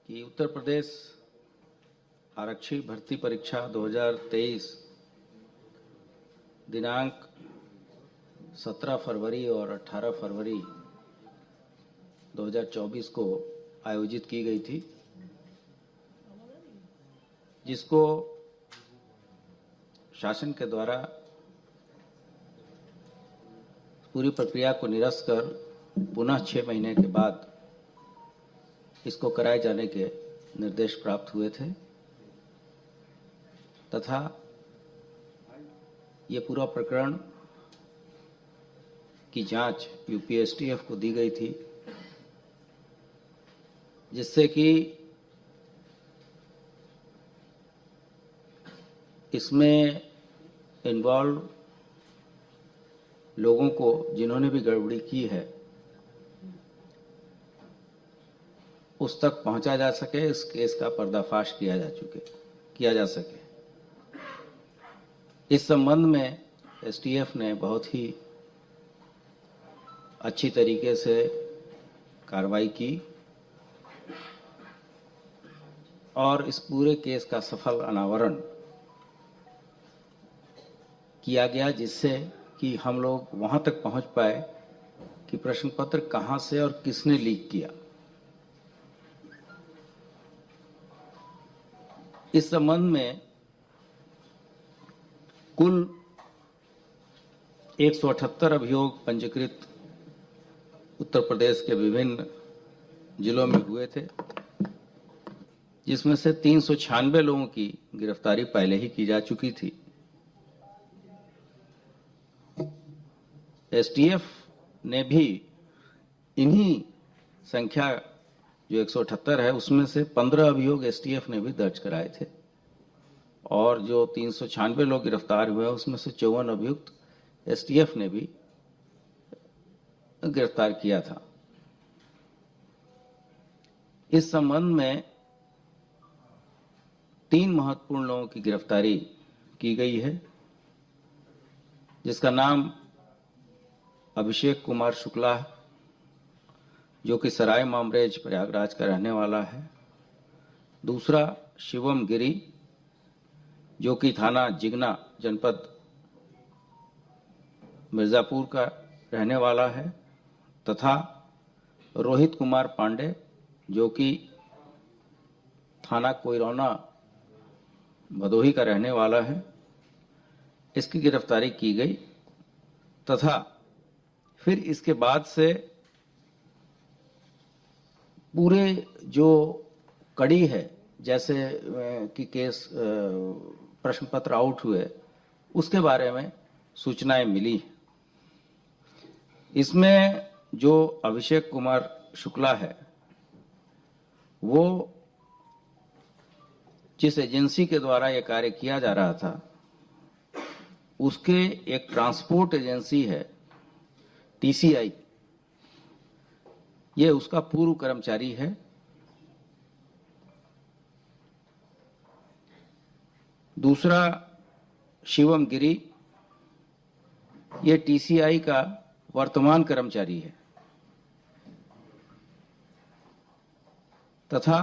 कि उत्तर प्रदेश आरक्षी भर्ती परीक्षा 2023 दिनांक 17 फरवरी और 18 फरवरी 2024 को आयोजित की गई थी, जिसको शासन के द्वारा पूरी प्रक्रिया को निरस्त कर पुनः 6 महीने के बाद इसको कराए जाने के निर्देश प्राप्त हुए थे तथा ये पूरा प्रकरण की जांच यूपीएसटीएफ को दी गई थी, जिससे कि इसमें इन्वॉल्व लोगों को जिन्होंने भी गड़बड़ी की है उस तक पहुंचा जा सके, इस केस का पर्दाफाश किया जा सके। इस संबंध में एसटीएफ ने बहुत ही अच्छी तरीके से कार्रवाई की और इस पूरे केस का सफल अनावरण किया गया, जिससे कि हम लोग वहां तक पहुंच पाए कि प्रश्न पत्र कहां से और किसने लीक किया। इस संबंध में कुल 178 अभियोग पंजीकृत उत्तर प्रदेश के विभिन्न जिलों में हुए थे, जिसमें से 396 लोगों की गिरफ्तारी पहले ही की जा चुकी थी। एसटीएफ ने भी इन्हीं संख्या जो 178 है उसमें से 15 अभियोग एसटीएफ ने भी दर्ज कराए थे और जो 396 लोग गिरफ्तार हुए उसमें से 54 अभियुक्त एसटीएफ ने भी गिरफ्तार किया था। इस संबंध में 3 महत्वपूर्ण लोगों की गिरफ्तारी की गई है, जिसका नाम अभिषेक कुमार शुक्ला है, जो कि सराय मामरेज प्रयागराज का रहने वाला है। दूसरा शिवम गिरी, जो कि थाना जिगना जनपद मिर्जापुर का रहने वाला है, तथा रोहित कुमार पांडे, जो कि थाना कोइरौना भदोही का रहने वाला है। इसकी गिरफ्तारी की गई तथा फिर इसके बाद से पूरे जो कड़ी है, जैसे कि केस प्रश्न पत्र आउट हुए उसके बारे में सूचनाएं मिली। इसमें जो अभिषेक कुमार शुक्ला है वो जिस एजेंसी के द्वारा यह कार्य किया जा रहा था उसके एक ट्रांसपोर्ट एजेंसी है टीसीआई, ये उसका पूर्व कर्मचारी है। दूसरा शिवम गिरी, ये टीसीआई का वर्तमान कर्मचारी है तथा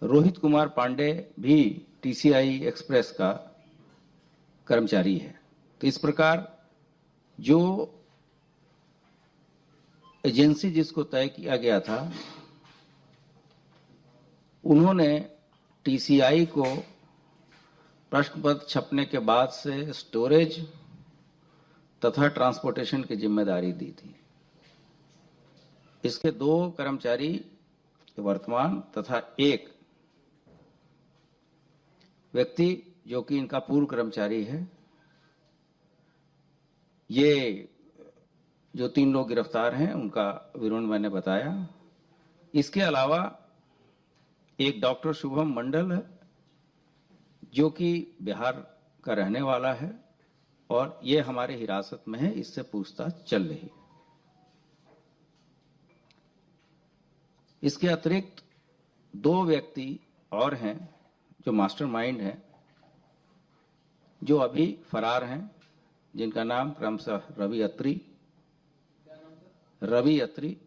रोहित कुमार पांडे भी टीसीआई एक्सप्रेस का कर्मचारी है। तो इस प्रकार जो एजेंसी जिसको तय किया गया था उन्होंने टीसीआई को प्रश्न पत्र छपने के बाद से स्टोरेज तथा ट्रांसपोर्टेशन की जिम्मेदारी दी थी। इसके 2 कर्मचारी वर्तमान तथा एक व्यक्ति जो कि इनका पूर्व कर्मचारी है, ये जो 3 लोग गिरफ्तार हैं उनका विवरण मैंने बताया। इसके अलावा एक डॉक्टर शुभम मंडल है, जो कि बिहार का रहने वाला है और ये हमारे हिरासत में है, इससे पूछताछ चल रही है। इसके अतिरिक्त 2 व्यक्ति और हैं जो मास्टरमाइंड हैं, जो अभी फरार हैं, जिनका नाम क्रमशः रवि अत्री,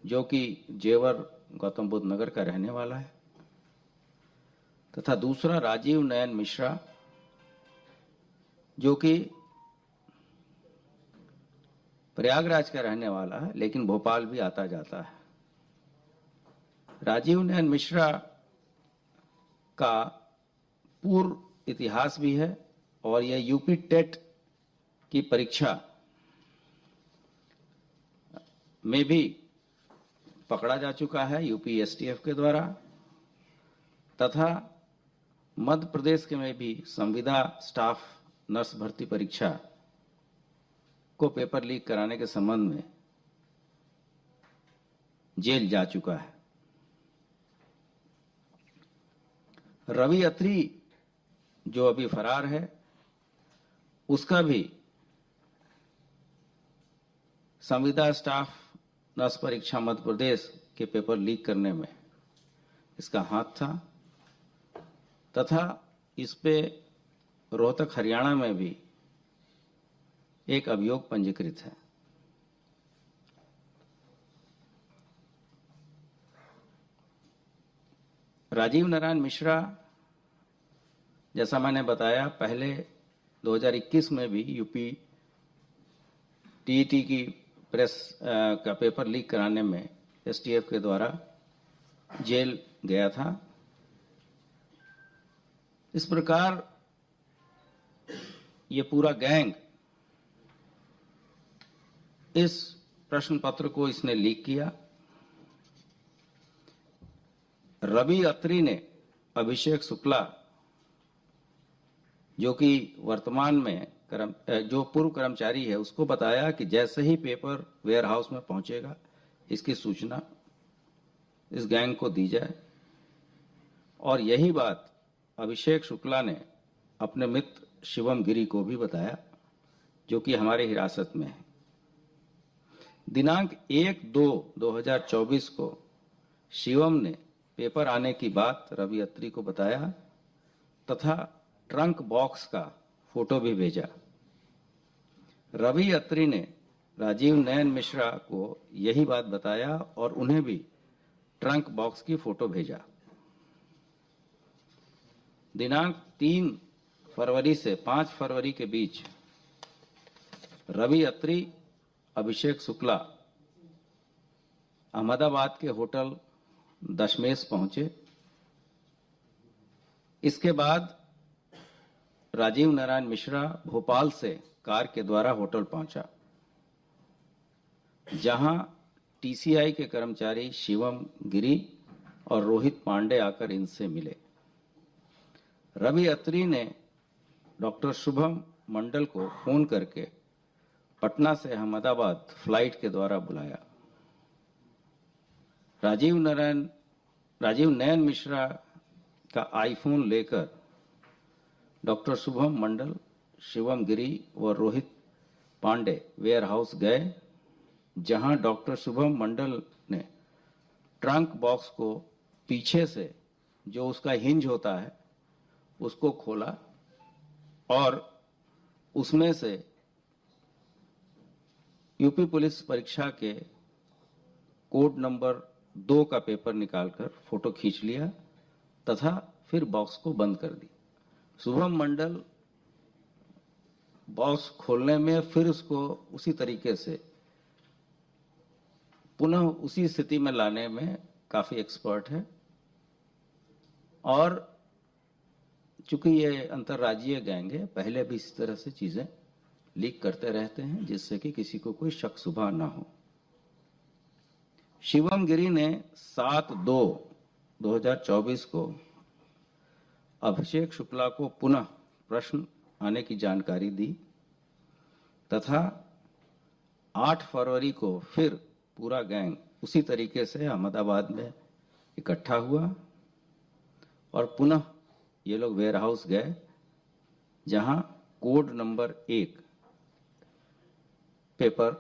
जो कि जेवर गौतम बुद्ध नगर का रहने वाला है, तथा दूसरा राजीव नयन मिश्रा जो कि प्रयागराज का रहने वाला है लेकिन भोपाल भी आता जाता है। राजीव नयन मिश्रा का पूर्व इतिहास भी है और यह यूपी टेट की परीक्षा में भी पकड़ा जा चुका है यूपी एसटीएफ के द्वारा, तथा मध्य प्रदेश के में भी संविदा स्टाफ नर्स भर्ती परीक्षा को पेपर लीक कराने के संबंध में जेल जा चुका है। रवि अत्री जो अभी फरार है, उसका भी संविदा स्टाफ नर्स परीक्षा मध्य प्रदेश के पेपर लीक करने में इसका हाथ था, तथा इस पे रोहतक हरियाणा में भी एक अभियोग पंजीकृत है। राजीव नारायण मिश्रा, जैसा मैंने बताया, पहले 2021 में भी यूपी टीईटी की प्रेस का पेपर लीक कराने में एसटीएफ के द्वारा जेल गया था। इस प्रकार ये पूरा गैंग इस प्रश्न पत्र को इसने लीक किया। रवि अत्री ने अभिषेक शुक्ला जो कि वर्तमान में जो पूर्व कर्मचारी है उसको बताया कि जैसे ही पेपर वेयर हाउस में पहुंचेगा इसकी सूचना इस गैंग को दी जाए, और यही बात अभिषेक शुक्ला ने अपने मित्र शिवम गिरी को भी बताया जो कि हमारे हिरासत में है। दिनांक 1/2/2024 को शिवम ने पेपर आने की बात रवि अत्री को बताया तथा ट्रंक बॉक्स का फोटो भी भेजा। रवि अत्री ने राजीव नयन मिश्रा को यही बात बताया और उन्हें भी ट्रंक बॉक्स की फोटो भेजा। दिनांक 3 फरवरी से 5 फरवरी के बीच रवि अत्री, अभिषेक शुक्ला अहमदाबाद के होटल दशमेश पहुंचे। इसके बाद राजीव नारायण मिश्रा भोपाल से कार के द्वारा होटल पहुंचा, जहां टीसीआई के कर्मचारी शिवम गिरी और रोहित पांडे आकर इनसे मिले। रवि अत्री ने डॉक्टर शुभम मंडल को फोन करके पटना से अहमदाबाद फ्लाइट के द्वारा बुलाया। राजीव नयन मिश्रा का आईफोन लेकर डॉक्टर शुभम मंडल, शिवम गिरी व रोहित पांडे वेयर हाउस गए, जहां डॉक्टर शुभम मंडल ने ट्रंक बॉक्स को पीछे से, जो उसका हिंज होता है, उसको खोला और उसमें से यूपी पुलिस परीक्षा के कोड नंबर 2 का पेपर निकालकर फोटो खींच लिया तथा फिर बॉक्स को बंद कर दी। शुभम मंडल बॉक्स खोलने में फिर उसको उसी तरीके से पुनः उसी स्थिति में लाने में काफी एक्सपर्ट है, और चूंकि ये अंतर्राज्यीय गैंग है, पहले भी इस तरह से चीजें लीक करते रहते हैं जिससे कि किसी को कोई शक शुबा ना हो। शिवम गिरी ने 7/2/2024 को अभिषेक शुक्ला को पुनः प्रश्न आने की जानकारी दी तथा 8 फरवरी को फिर पूरा गैंग उसी तरीके से अहमदाबाद में इकट्ठा हुआ और पुनः ये लोग वेयर हाउस गए, जहां कोड नंबर 1 पेपर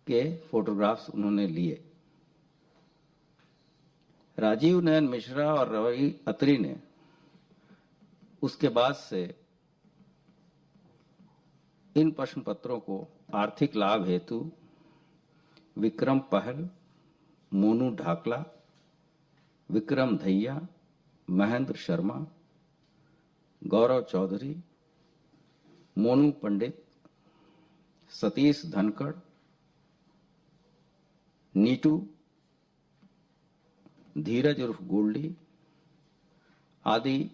के फोटोग्राफ्स उन्होंने लिए। राजीव नयन मिश्रा और रवि अत्री ने उसके बाद से इन प्रश्न पत्रों को आर्थिक लाभ हेतु विक्रम पहल, मोनू ढाकला विक्रम धैया, महेंद्र शर्मा, गौरव चौधरी, मोनू पंडित, सतीश धनखड़, नीटू, धीरज उर्फ गोल्डी आदि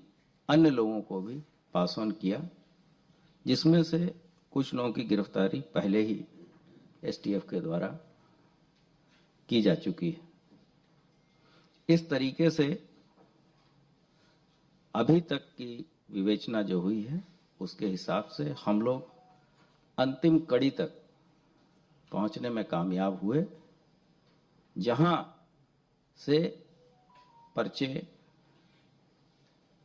अन्य लोगों को भी पास ऑन किया, जिसमें से कुछ लोगों की गिरफ्तारी पहले ही एसटीएफ के द्वारा की जा चुकी है। इस तरीके से अभी तक की विवेचना जो हुई है उसके हिसाब से हम लोग अंतिम कड़ी तक पहुंचने में कामयाब हुए, जहां से पर्चे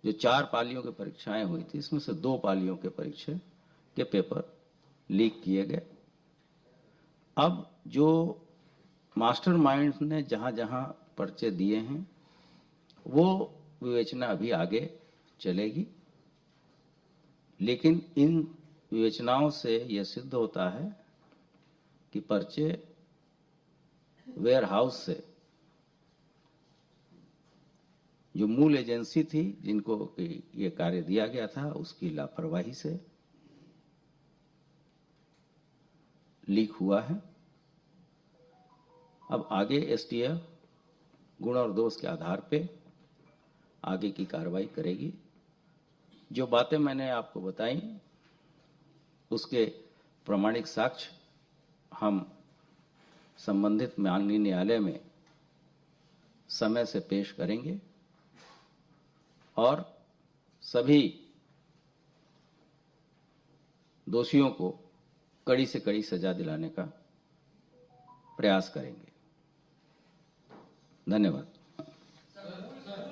जो 4 पालियों की परीक्षाएं हुई थी, इसमें से 2 पालियों के परीक्षा के पेपर लीक किए गए। अब जो मास्टरमाइंड ने जहां जहां पर्चे दिए हैं वो विवेचना अभी आगे चलेगी, लेकिन इन विवेचनाओं से यह सिद्ध होता है कि पर्चे वेयर हाउस से जो मूल एजेंसी थी जिनको ये कार्य दिया गया था उसकी लापरवाही से लीक हुआ है। अब आगे एसटीएफ गुण और दोष के आधार पे आगे की कार्रवाई करेगी। जो बातें मैंने आपको बताई उसके प्रामाणिक साक्ष्य हम संबंधित माननीय न्यायालय में समय से पेश करेंगे और सभी दोषियों को कड़ी से कड़ी सजा दिलाने का प्रयास करेंगे। धन्यवाद।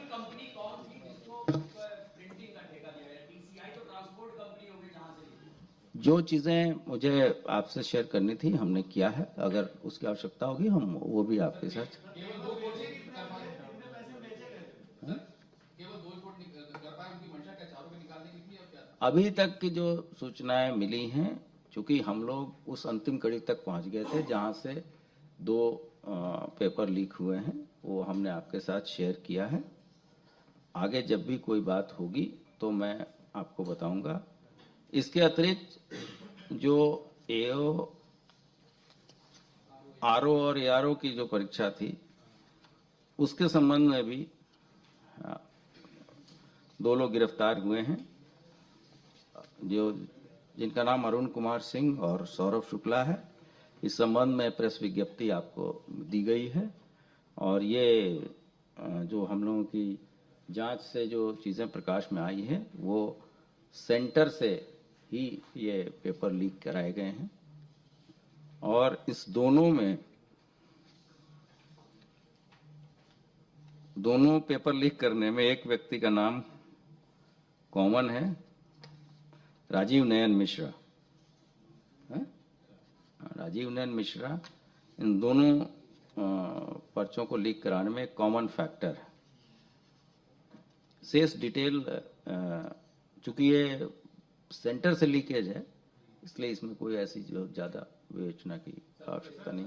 कंपनी कौन थी जिसको प्रिंटिंग का ठेका दिया गया? टीसीआई तो ट्रांसपोर्ट कंपनी होगी जहां से जो चीजें मुझे आपसे शेयर करनी थी हमने किया है, अगर उसकी आवश्यकता होगी हम वो भी आपके साथ। अभी तक की जो सूचनाएं मिली हैं, चूंकि हम लोग उस अंतिम कड़ी तक पहुंच गए थे जहां से 2 पेपर लीक हुए हैं, वो हमने आपके साथ शेयर किया है। आगे जब भी कोई बात होगी तो मैं आपको बताऊंगा। इसके अतिरिक्त जो एओ, आरओ और एआरओ की जो परीक्षा थी उसके संबंध में भी 2 लोग गिरफ्तार हुए हैं, जिनका नाम अरुण कुमार सिंह और सौरभ शुक्ला है। इस संबंध में प्रेस विज्ञप्ति आपको दी गई है और ये जो हम लोगों की जांच से जो चीजें प्रकाश में आई है वो सेंटर से ही ये पेपर लीक कराए गए हैं और इस दोनों पेपर लीक करने में एक व्यक्ति का नाम कॉमन है, राजीव नयन मिश्रा। राजीव नयन मिश्रा इन दोनों पर्चों को लीक कराने में एक कॉमन फैक्टर है। शेष डिटेल चूंकि ये सेंटर से लीकेज है इसलिए इसमें कोई ऐसी जो ज्यादा विवेचना की आवश्यकता नहीं।